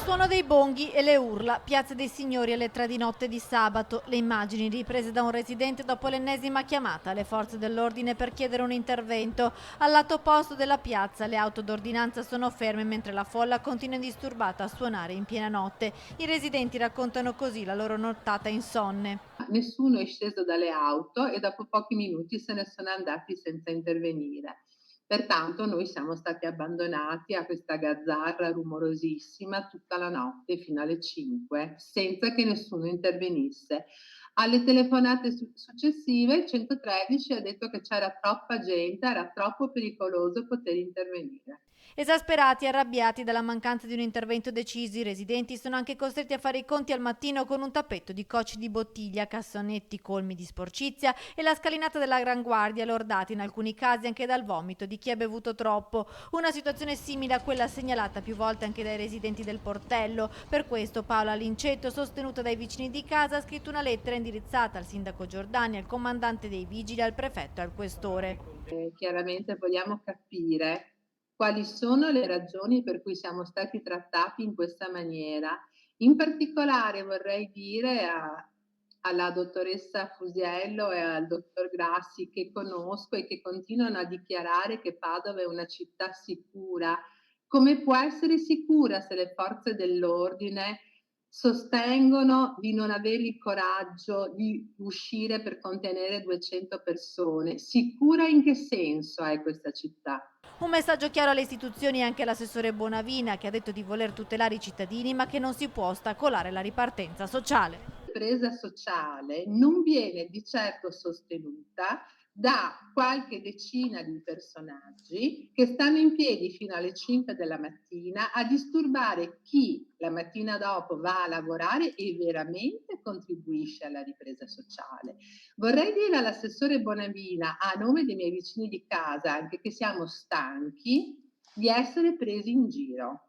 Suono dei bonghi e le urla, Piazza dei Signori alle 3 di notte di sabato. Le immagini riprese da un residente dopo l'ennesima chiamata alle forze dell'ordine per chiedere un intervento. Al lato opposto della piazza le auto d'ordinanza sono ferme mentre la folla continua indisturbata a suonare in piena notte. I residenti raccontano così la loro nottata insonne. Nessuno è sceso dalle auto e dopo pochi minuti se ne sono andati senza intervenire. Pertanto noi siamo stati abbandonati a questa gazzarra rumorosissima tutta la notte fino alle 5 senza che nessuno intervenisse. Alle telefonate successive il 113 ha detto che c'era troppa gente, era troppo pericoloso poter intervenire. Esasperati e arrabbiati dalla mancanza di un intervento deciso, i residenti sono anche costretti a fare i conti al mattino con un tappeto di cocci di bottiglia, cassonetti colmi di sporcizia e la scalinata della Gran Guardia, lordati in alcuni casi anche dal vomito di chi ha bevuto troppo. Una situazione simile a quella segnalata più volte anche dai residenti del Portello. Per questo Paola Lincetto, sostenuta dai vicini di casa, ha scritto una lettera indirizzata al sindaco Giordani, al comandante dei vigili, al prefetto e al questore. Chiaramente vogliamo capire quali sono le ragioni per cui siamo stati trattati in questa maniera. In particolare vorrei dire alla dottoressa Fusiello e al dottor Grassi, che conosco e che continuano a dichiarare che Padova è una città sicura. Come può essere sicura se le forze dell'ordine sostengono di non avere il coraggio di uscire per contenere 200 persone? Sicura in che senso è questa città? Un messaggio chiaro alle istituzioni e anche all'assessore Bonavina, che ha detto di voler tutelare i cittadini ma che non si può ostacolare la ripartenza sociale. Presa sociale non viene di certo sostenuta da qualche decina di personaggi che stanno in piedi fino alle 5 della mattina a disturbare chi la mattina dopo va a lavorare e veramente contribuisce alla ripresa sociale. Vorrei dire all'assessore Bonavina, a nome dei miei vicini di casa, anche che siamo stanchi di essere presi in giro.